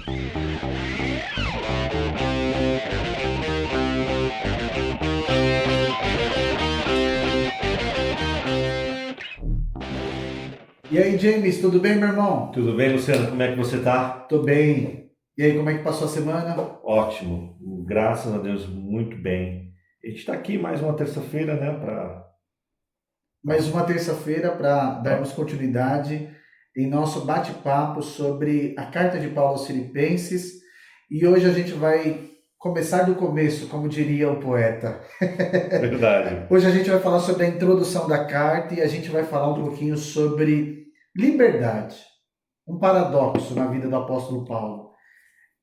E aí, James, tudo bem, meu irmão? Tudo bem, Luciano? Como é que você tá? Tô bem. E aí, como é que passou a semana? Ótimo, graças a Deus, muito bem. A gente está aqui mais uma terça-feira, né, Mais uma terça-feira para darmos pra- continuidade em nosso bate-papo sobre a carta de Paulo aos Filipenses. E hoje a gente vai começar do começo, como diria o poeta. verdade. Hoje a gente vai falar sobre a introdução da carta e a gente vai falar um pouquinho sobre liberdade, um paradoxo na vida do apóstolo Paulo.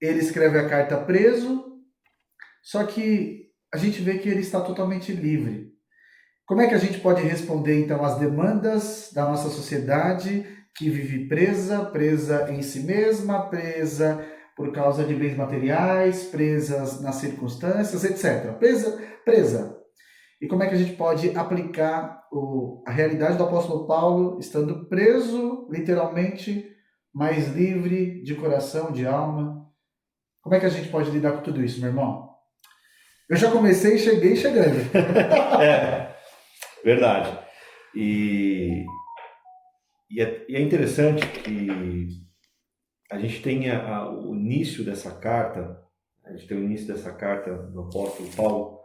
Ele escreve a carta preso, só que a gente vê que ele está totalmente livre. Como é que a gente pode responder então às demandas da nossa sociedade que vive presa, presa em si mesma, presa por causa de bens materiais, presas nas circunstâncias, etc. Presa, presa. E como é que a gente pode aplicar a realidade do apóstolo Paulo estando preso, literalmente, mas livre de coração, de alma? Como é que a gente pode lidar com tudo isso, meu irmão? Eu já comecei e cheguei chegando. É, verdade. E, e é interessante que a gente tenha o início dessa carta, a gente tem o início dessa carta do apóstolo Paulo,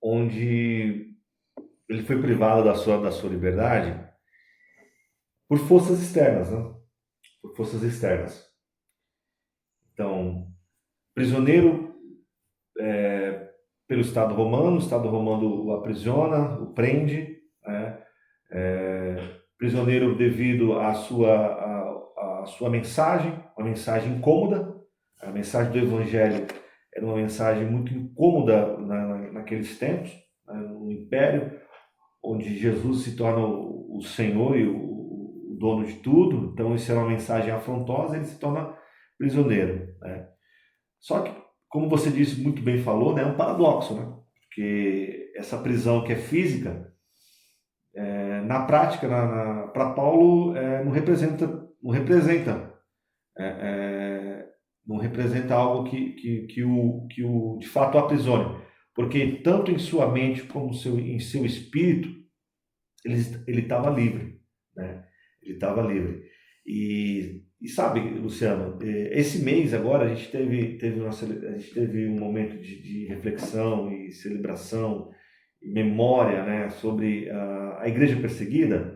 onde ele foi privado da sua liberdade por forças externas, né? Por forças externas. Então, prisioneiro pelo Estado Romano, o Estado Romano o aprisiona, o prende, né? Prisioneiro devido à sua mensagem, uma mensagem incômoda. A mensagem do Evangelho era uma mensagem muito incômoda naqueles tempos, né? No Império, onde Jesus se torna o Senhor e o dono de tudo. Então, isso era uma mensagem afrontosa, ele se torna prisioneiro, né? Só que, como você disse, muito bem falou, né, é um paradoxo, né? Porque essa prisão que é física, na prática, para Paulo, é, é, não representa algo que de fato o aprisione. Porque tanto em sua mente como em seu espírito, ele estava livre, né? Ele estava livre. E sabe, Luciano, esse mês agora a gente teve um momento de reflexão e celebração e memória, né, sobre a igreja perseguida.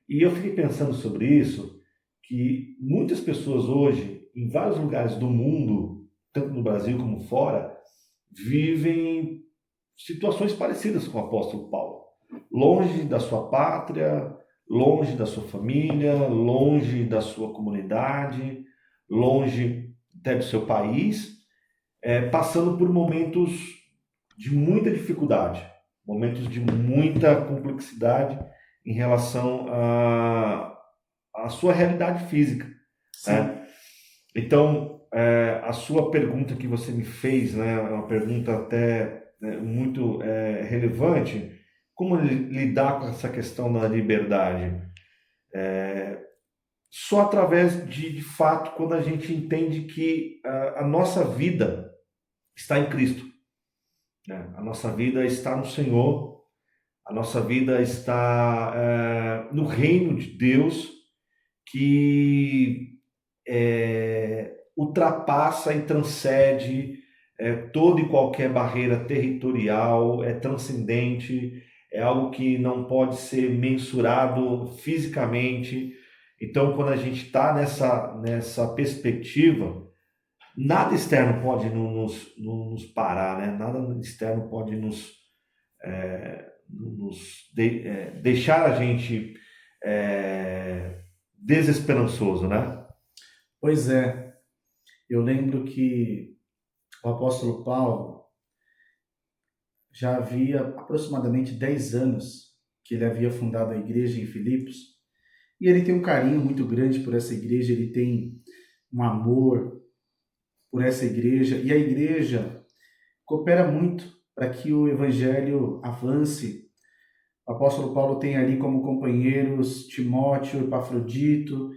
E eu fiquei pensando sobre isso, que muitas pessoas hoje, em vários lugares do mundo, tanto no Brasil como fora, vivem situações parecidas com o apóstolo Paulo. Longe da sua pátria, longe da sua família, longe da sua comunidade, longe até do seu país, passando por momentos de muita dificuldade, momentos de muita complexidade em relação à sua realidade física, Sim. né? Então, a sua pergunta que você me fez, né, é uma pergunta até muito relevante. Como lidar com essa questão da liberdade? Só através de fato, quando a gente entende que a nossa vida está em Cristo, né? A nossa vida está no Senhor, a nossa vida está no reino de Deus, que ultrapassa e transcende toda e qualquer barreira territorial, é transcendente, é algo que não pode ser mensurado fisicamente. Então, quando a gente está nessa perspectiva, nada externo pode nos parar, né? Nada externo pode deixar a gente desesperançoso, né? Pois é, eu lembro que o apóstolo Paulo já havia aproximadamente 10 anos que ele havia fundado a igreja em Filipos, e ele tem um carinho muito grande por essa igreja, ele tem um amor por essa igreja, e a igreja coopera muito para que o evangelho avance. O apóstolo Paulo tem ali como companheiros Timóteo, Epafrodito,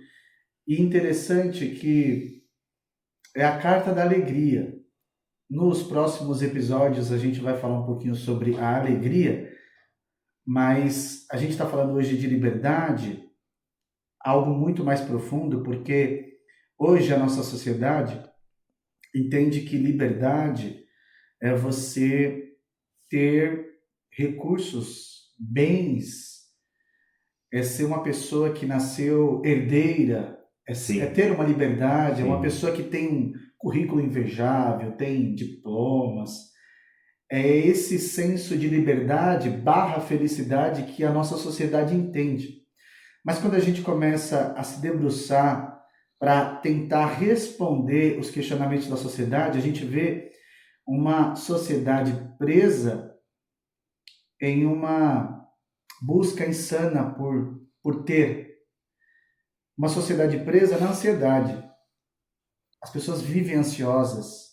E interessante que é a carta da alegria. Nos próximos episódios a gente vai falar um pouquinho sobre a alegria, mas a gente está falando hoje de liberdade, algo muito mais profundo, porque hoje a nossa sociedade entende que liberdade é você ter recursos, bens, é ser uma pessoa que nasceu herdeira, é Sim, ter uma liberdade, é uma sim, pessoa que tem um currículo invejável, tem diplomas. É esse senso de liberdade barra felicidade que a nossa sociedade entende. Mas quando a gente começa a se debruçar para tentar responder os questionamentos da sociedade, a gente vê uma sociedade presa em uma busca insana por ter. Uma sociedade presa na ansiedade. As pessoas vivem ansiosas.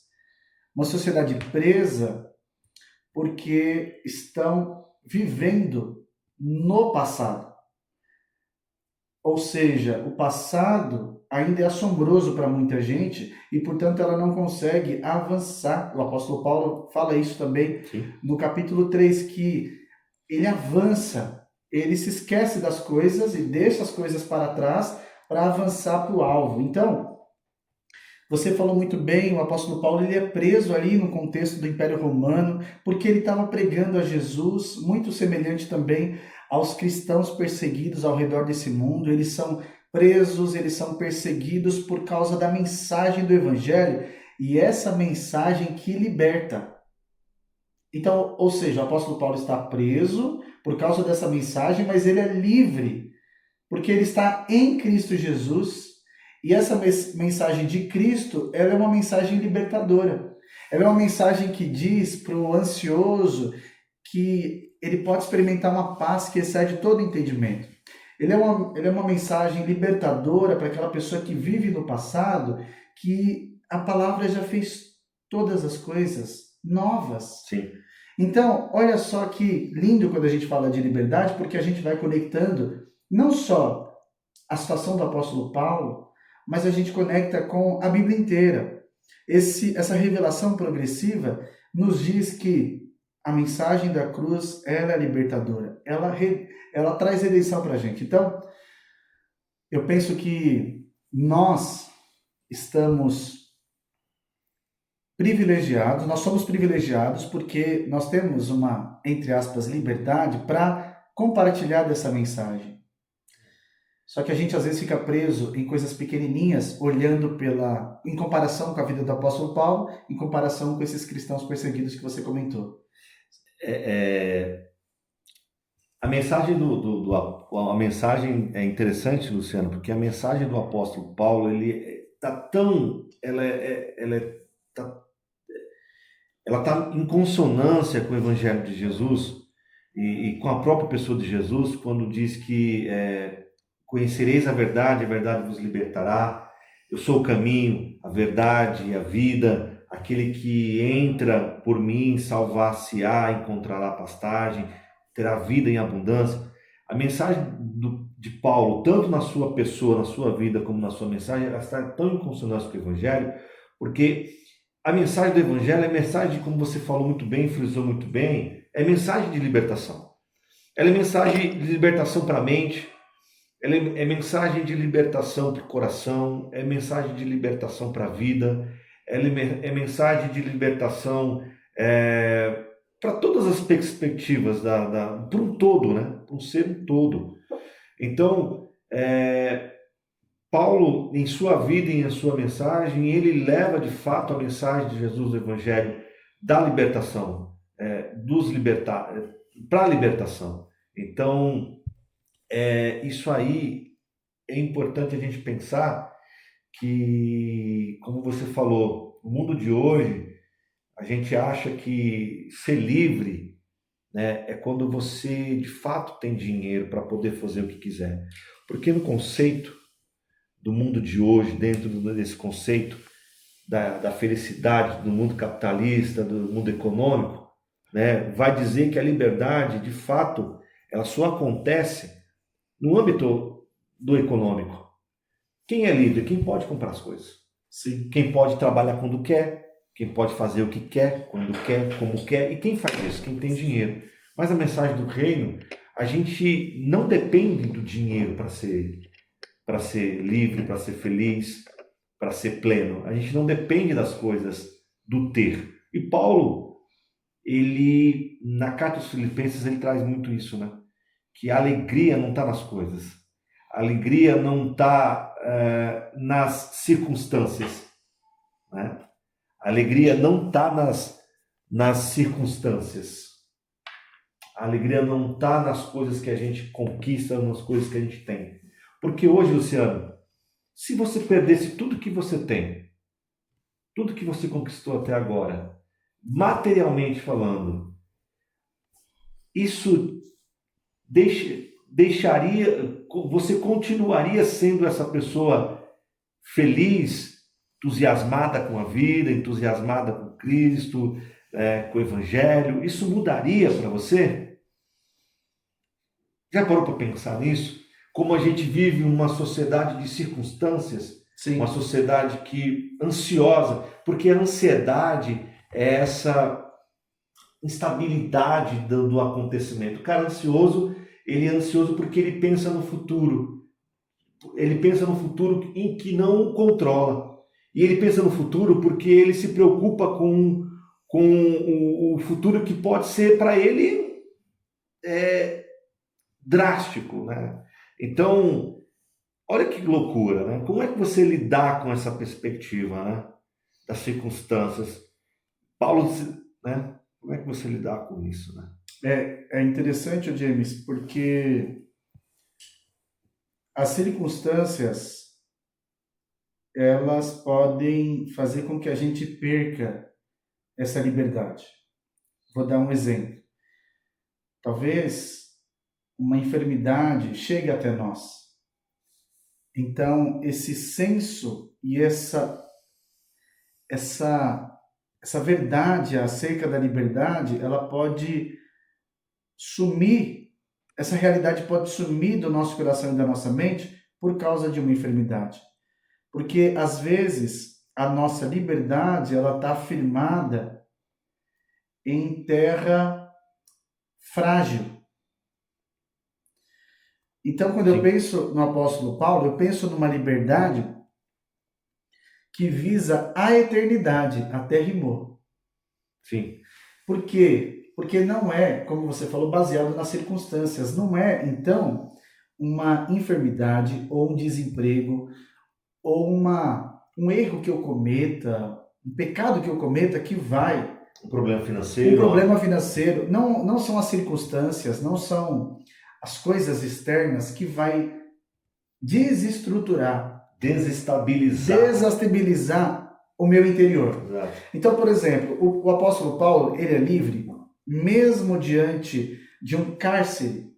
Uma sociedade presa porque estão vivendo no passado. Ou seja, o passado ainda é assombroso para muita gente e, portanto, ela não consegue avançar. O apóstolo Paulo fala isso também sim. no capítulo 3, que ele avança, ele se esquece das coisas e deixa as coisas para trás para avançar para o alvo. Então, você falou muito bem, o apóstolo Paulo ele é preso ali no contexto do Império Romano, porque ele estava pregando a Jesus, muito semelhante também aos cristãos perseguidos ao redor desse mundo. Eles são presos, eles são perseguidos por causa da mensagem do Evangelho, e essa mensagem que liberta. Então, ou seja, o apóstolo Paulo está preso por causa dessa mensagem, mas ele é livre, porque ele está em Cristo Jesus, e essa mensagem de Cristo, ela é uma mensagem libertadora. Ela é uma mensagem que diz para o ansioso que ele pode experimentar uma paz que excede todo entendimento. Ele é uma mensagem libertadora para aquela pessoa que vive no passado, que a palavra já fez todas as coisas novas. Sim. Então, olha só que lindo quando a gente fala de liberdade, porque a gente vai conectando não só a situação do apóstolo Paulo, mas a gente conecta com a Bíblia inteira. Essa revelação progressiva nos diz que a mensagem da cruz ela é libertadora. Ela traz redenção para a gente. Então, eu penso que nós estamos privilegiados, nós somos privilegiados porque nós temos uma, entre aspas, liberdade para compartilhar dessa mensagem. Só que a gente às vezes fica preso em coisas pequenininhas, olhando em comparação com a vida do apóstolo Paulo, em comparação com esses cristãos perseguidos que você comentou. A mensagem a mensagem é interessante, Luciano, porque a mensagem do apóstolo Paulo, ela tá em consonância com o Evangelho de Jesus e com a própria pessoa de Jesus, quando diz que conhecereis a verdade vos libertará. Eu sou o caminho, a verdade e a vida. Aquele que entra por mim salvar-se-á, encontrará pastagem, terá vida em abundância. A mensagem de Paulo, tanto na sua pessoa, na sua vida, como na sua mensagem, ela está tão em consonância com o Evangelho, porque a mensagem do Evangelho é mensagem, como você falou muito bem, frisou muito bem, é mensagem de libertação. Ela é mensagem de libertação para a mente, ela é mensagem de libertação para o coração, é mensagem de libertação para a vida, ela é mensagem de libertação para todas as perspectivas, para um todo, né? Para um ser todo. Então, Paulo, em sua vida e em sua mensagem, ele leva de fato a mensagem de Jesus do Evangelho da libertação, para a libertação. Então, isso aí é importante a gente pensar que, como você falou, no mundo de hoje, a gente acha que ser livre, né, é quando você de fato tem dinheiro para poder fazer o que quiser. Porque no conceito do mundo de hoje, dentro desse conceito da felicidade, do mundo capitalista, do mundo econômico, né, vai dizer que a liberdade, de fato, ela só acontece no âmbito do econômico. Quem é livre? Quem pode comprar as coisas. Sim. Quem pode trabalhar quando quer, quem pode fazer o que quer, quando quer, como quer, e quem faz isso? Quem tem dinheiro. Mas a mensagem do reino, a gente não depende do dinheiro para ser livre, para ser feliz, para ser pleno. A gente não depende das coisas do ter. E Paulo, ele, na carta aos Filipenses, ele traz muito isso, né? Que a alegria não está nas coisas. A alegria não está nas circunstâncias, né? A alegria não está nas circunstâncias. A alegria não está nas coisas que a gente conquista, nas coisas que a gente tem. Porque hoje, Luciano, se você perdesse tudo que você tem, tudo que você conquistou até agora, materialmente falando, isso deixaria, você continuaria sendo essa pessoa feliz, entusiasmada com a vida, entusiasmada com Cristo, com o Evangelho? Isso mudaria para você? Já parou para pensar nisso? Como a gente vive uma sociedade de circunstâncias, Sim. uma sociedade ansiosa, porque a ansiedade é essa instabilidade do acontecimento. O cara ansioso, ele é ansioso porque ele pensa no futuro. Ele pensa no futuro em que não o controla. E ele pensa no futuro porque ele se preocupa com o futuro que pode ser para ele drástico, né? Então, olha que loucura, né? Como é que você lidar com essa perspectiva, né? Das circunstâncias? Paulo, né? Como é que você lidar com isso, né? É interessante, James, porque as circunstâncias, elas podem fazer com que a gente perca essa liberdade. Vou dar um exemplo. Talvez uma enfermidade chegue até nós. Então, esse senso e essa verdade acerca da liberdade, ela pode sumir, essa realidade pode sumir do nosso coração e da nossa mente por causa de uma enfermidade. Porque, às vezes, a nossa liberdade, ela está firmada em terra frágil. Então, quando eu penso no apóstolo Paulo, eu penso numa liberdade que visa a eternidade, até rimou. Sim. Por quê? Porque não é, como você falou, baseado nas circunstâncias. Não é, então, uma enfermidade ou um desemprego ou um erro que eu cometa, um pecado que eu cometa que vai... Um problema financeiro. Um problema financeiro. Não são as circunstâncias, não são as coisas externas que vai desestruturar, desestabilizar o meu interior. Exato. Então, por exemplo, o apóstolo Paulo, ele é livre, mesmo diante de um cárcere,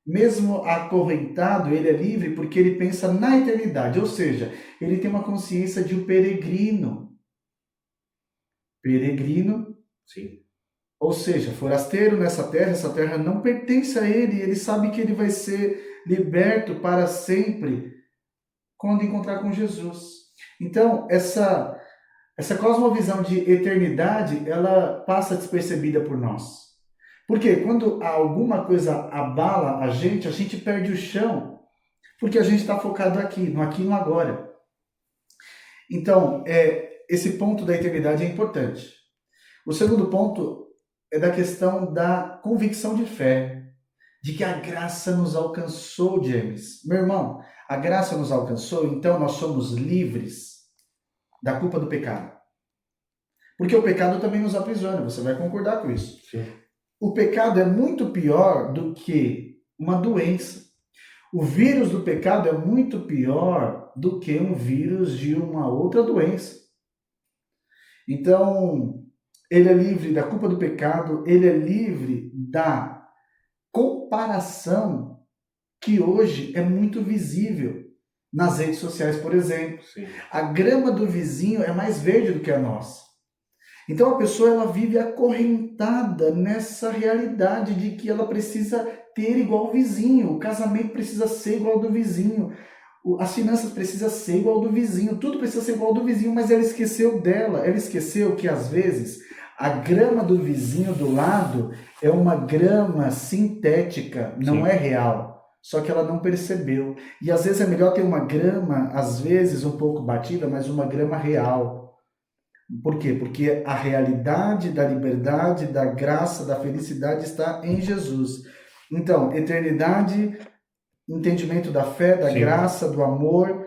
mesmo acorrentado, ele é livre porque ele pensa na eternidade, ou seja, ele tem uma consciência de um peregrino. Peregrino, sim. Ou seja, forasteiro nessa terra, essa terra não pertence a ele, ele sabe que ele vai ser liberto para sempre quando encontrar com Jesus. Então, essa cosmovisão de eternidade, ela passa despercebida por nós. Porque quando alguma coisa abala a gente perde o chão, porque a gente está focado aqui e no agora. Então, esse ponto da eternidade é importante. O segundo ponto é da questão da convicção de fé, de que a graça nos alcançou, James. Meu irmão, a graça nos alcançou, então nós somos livres da culpa do pecado. Porque o pecado também nos aprisiona, você vai concordar com isso. Sim. O pecado é muito pior do que uma doença. O vírus do pecado é muito pior do que um vírus de uma outra doença. Então, ele é livre da culpa do pecado, ele é livre da comparação que hoje é muito visível nas redes sociais, por exemplo. Sim. A grama do vizinho é mais verde do que a nossa. Então a pessoa ela vive acorrentada nessa realidade de que ela precisa ter igual o vizinho, o casamento precisa ser igual ao do vizinho, As finanças precisam ser igual do vizinho, tudo precisa ser igual do vizinho, mas ela esqueceu dela. Ela esqueceu que às vezes a grama do vizinho do lado é uma grama sintética, não Sim. é real. Só que ela não percebeu. E às vezes é melhor ter uma grama, às vezes um pouco batida, mas uma grama real. Por quê? Porque a realidade da liberdade, da graça, da felicidade está em Jesus. Então, eternidade, entendimento da fé, da Sim. graça, do amor.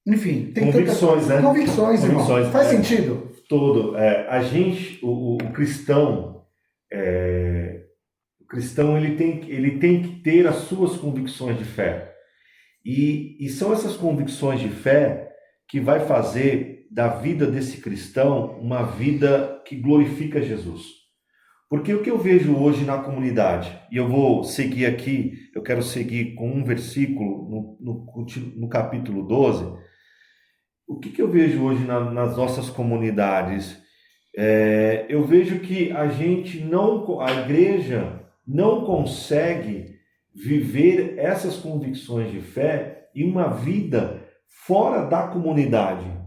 Enfim, tem Convicções, tanta... né? Convicções, irmão. Convicções, Faz sentido? Todo. A gente, o cristão, o cristão ele tem que ter as suas convicções de fé. E são essas convicções de fé que vai fazer da vida desse cristão uma vida que glorifica Jesus. Porque o que eu vejo hoje na comunidade, e eu vou seguir aqui, eu quero seguir com um versículo no capítulo 12, o que eu vejo hoje nas nossas comunidades? Eu vejo que a igreja não consegue viver essas convicções de fé e uma vida fora da comunidade,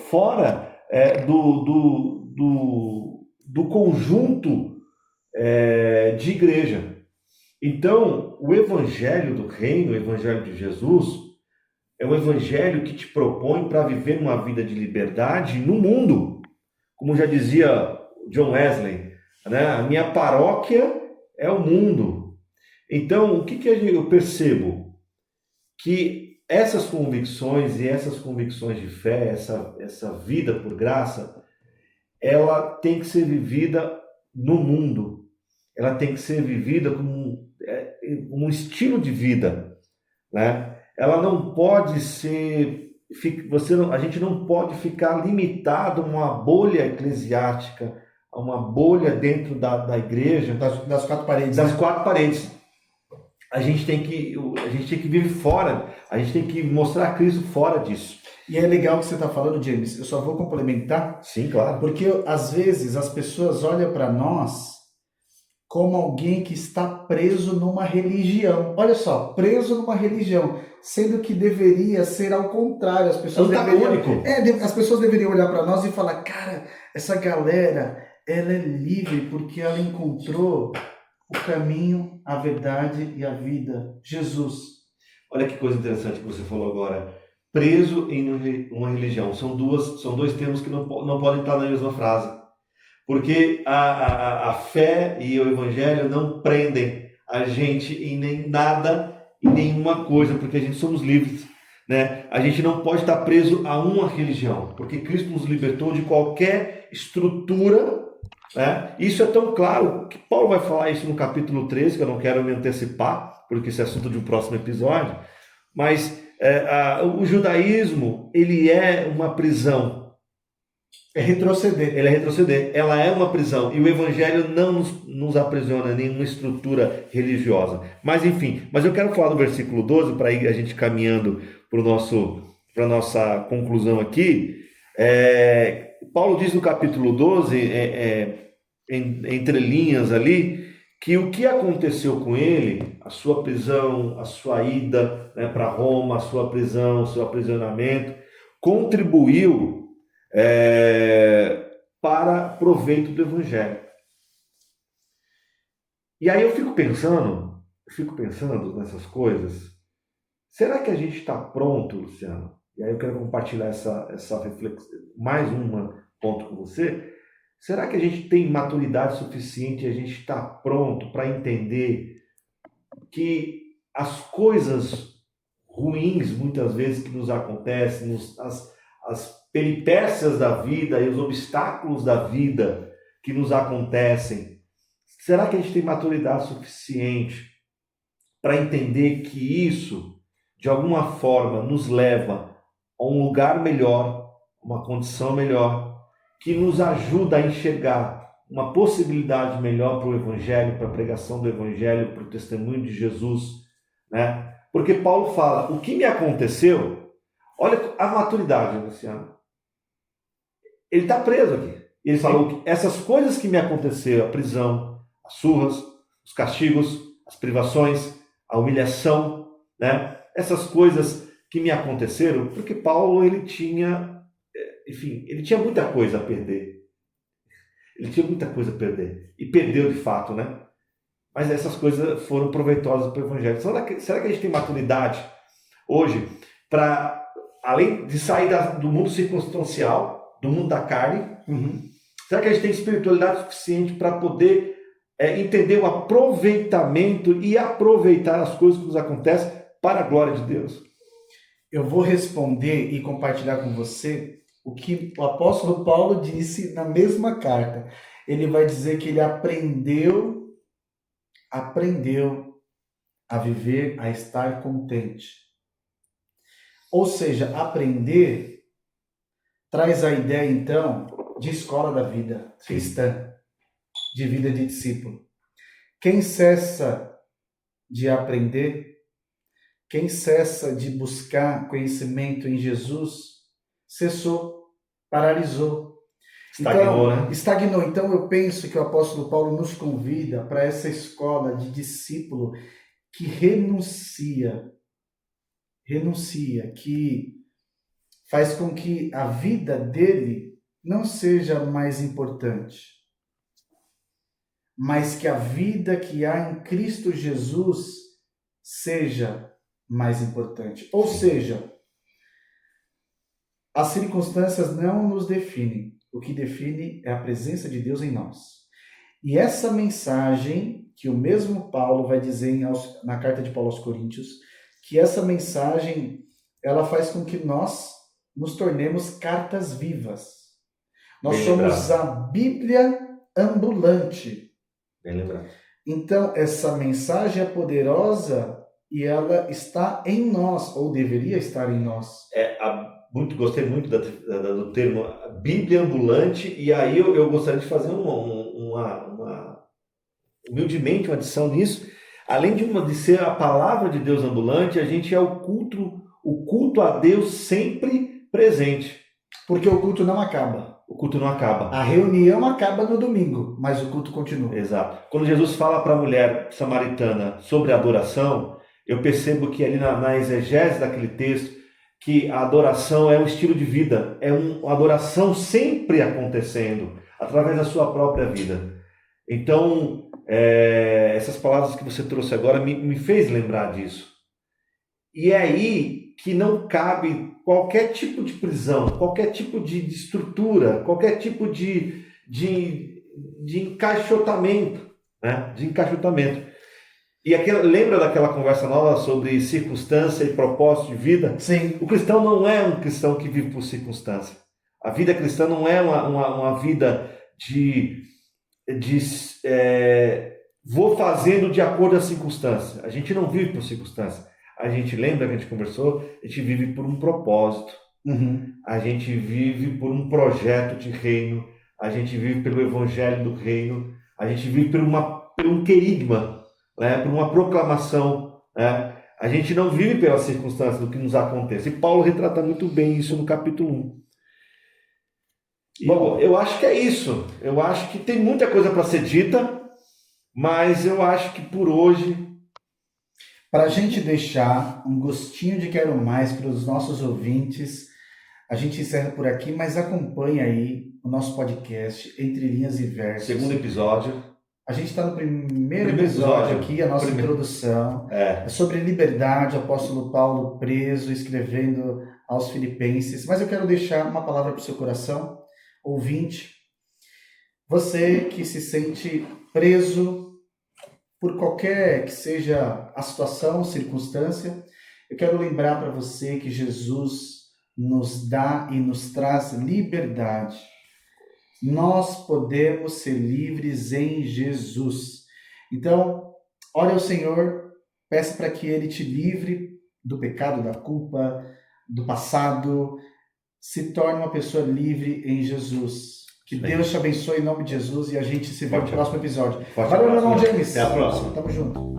fora do conjunto de igreja. Então, o evangelho do reino, o evangelho de Jesus, é um evangelho que te propõe para viver uma vida de liberdade no mundo. Como já dizia John Wesley, né? A minha paróquia é o mundo. Então, o que eu percebo? Que essas convicções e essas convicções de fé, essa vida por graça, ela tem que ser vivida no mundo. Ela tem que ser vivida como um estilo de vida, né? Ela não pode ser... a gente não pode ficar limitado a uma bolha eclesiástica, a uma bolha dentro da igreja. Das quatro paredes. Das quatro paredes. A gente tem que viver fora, a gente tem que mostrar Cristo fora disso. E é legal o que você está falando, James. Eu só vou complementar. Sim, claro. Porque às vezes as pessoas olham para nós como alguém que está preso numa religião. Olha só, preso numa religião, sendo que deveria ser ao contrário. As pessoas as pessoas deveriam olhar para nós e falar: cara, essa galera, ela é livre porque ela encontrou o caminho, a verdade e a vida, Jesus. Olha que coisa interessante que você falou agora. Preso em uma religião. São dois termos que não podem estar na mesma frase. Porque a fé e o evangelho não prendem a gente em nada, em nenhuma coisa, porque a gente somos livres, né? A gente não pode estar preso a uma religião, porque Cristo nos libertou de qualquer estrutura, né? Isso é tão claro que Paulo vai falar isso no capítulo 13, que eu não quero me antecipar, porque esse é assunto de um próximo episódio, mas o judaísmo, ele é uma prisão. É retroceder. Ele é retroceder. Ela é uma prisão. E o evangelho não nos aprisiona em nenhuma estrutura religiosa. Mas enfim, eu quero falar do versículo 12, para ir a gente caminhando para a nossa conclusão aqui. Paulo diz no capítulo 12, entre linhas ali, que o que aconteceu com ele, a sua prisão, a sua ida, né, para Roma, a sua prisão, o seu aprisionamento, contribuiu para proveito do evangelho. E aí eu fico pensando nessas coisas. Será que a gente está pronto, Luciano? E aí eu quero compartilhar essa reflexão, mais um ponto com você. Será que a gente tem maturidade suficiente e a gente está pronto para entender que as coisas ruins, muitas vezes, que nos acontecem, as peripécias da vida e os obstáculos da vida que nos acontecem, será que a gente tem maturidade suficiente para entender que isso, de alguma forma, nos leva a um lugar melhor, uma condição melhor, que nos ajuda a enxergar uma possibilidade melhor para o Evangelho, para a pregação do Evangelho, para o testemunho de Jesus, né? Porque Paulo fala, o que me aconteceu, olha a maturidade, Luciano. Ele está preso aqui. Ele falou que essas coisas que me aconteceram, a prisão, as surras, os castigos, as privações, a humilhação, né? essas coisas que me aconteceram, porque Paulo, ele tinha, enfim, ele tinha muita coisa a perder. Ele tinha muita coisa a perder. E perdeu de fato, né? Mas essas coisas foram proveitosas para o Evangelho. Será que a gente tem maturidade hoje para, além de sair do mundo circunstancial, do mundo da carne, será que a gente tem espiritualidade suficiente para poder entender o aproveitamento e aproveitar as coisas que nos acontecem para a glória de Deus? Eu vou responder e compartilhar com você o que o apóstolo Paulo disse na mesma carta. Ele vai dizer que ele aprendeu a viver, a estar contente. Ou seja, aprender traz a ideia, então, de escola da vida cristã, de vida de discípulo. Quem cessa de aprender, quem cessa de buscar conhecimento em Jesus, cessou, paralisou. Estagnou, então, né? Estagnou. Então, eu penso que o apóstolo Paulo nos convida para essa escola de discípulo que renuncia, que faz com que a vida dele não seja mais importante, mas que a vida que há em Cristo Jesus seja mais importante. Ou seja, as circunstâncias não nos definem. O que define é a presença de Deus em nós. E essa mensagem que o mesmo Paulo vai dizer na carta de Paulo aos Coríntios, que essa mensagem ela faz com que nós nos tornemos cartas vivas. Nós somos a Bíblia ambulante. Bem lembrado. Então, essa mensagem é poderosa e ela está em nós, ou deveria estar em nós. Gostei muito do termo Bíblia ambulante, e aí eu gostaria de fazer humildemente uma adição nisso. Além de ser a palavra de Deus ambulante, a gente é o culto a Deus sempre presente. Porque o culto não acaba. O culto não acaba. A reunião acaba no domingo, mas o culto continua. Exato. Quando Jesus fala para a mulher samaritana sobre adoração, eu percebo que ali na exegese daquele texto, que a adoração é um estilo de vida, é uma adoração sempre acontecendo, através da sua própria vida. Então, essas palavras que você trouxe agora me fez lembrar disso. E é aí que não cabe qualquer tipo de prisão, qualquer tipo de estrutura, qualquer tipo de encaixotamento, né? De encaixotamento. E lembra daquela conversa nova sobre circunstância e propósito de vida? Sim. O cristão não é um cristão que vive por circunstância. A vida cristã não é uma vida vou fazendo de acordo com a circunstância. A gente não vive por circunstância. A gente lembra que a gente conversou, a gente vive por um propósito. A gente vive por um projeto de reino. A gente vive pelo evangelho do reino. A gente vive por um querigma, né? Por uma proclamação. Né? A gente não vive pelas circunstâncias do que nos acontece. E Paulo retrata muito bem isso no capítulo 1. Bom, eu acho que é isso. Eu acho que tem muita coisa para ser dita, mas eu acho que por hoje... Para a gente deixar um gostinho de quero mais para os nossos ouvintes, a gente encerra por aqui, mas acompanha aí o nosso podcast Entre Linhas e Versos. Segundo episódio. A gente está no primeiro episódio aqui, a nossa introdução. É sobre liberdade, o apóstolo Paulo preso, escrevendo aos Filipenses. Mas eu quero deixar uma palavra para o seu coração, ouvinte. Você que se sente preso por qualquer que seja a situação, circunstância, eu quero lembrar para você que Jesus nos dá e nos traz liberdade. Nós podemos ser livres em Jesus. Então, ore ao Senhor, peça para que Ele te livre do pecado, da culpa, do passado, se torne uma pessoa livre em Jesus. Que Deus te abençoe em nome de Jesus e a gente se vê no próximo episódio. Valeu, meu irmão James. Até a próxima. Tamo junto.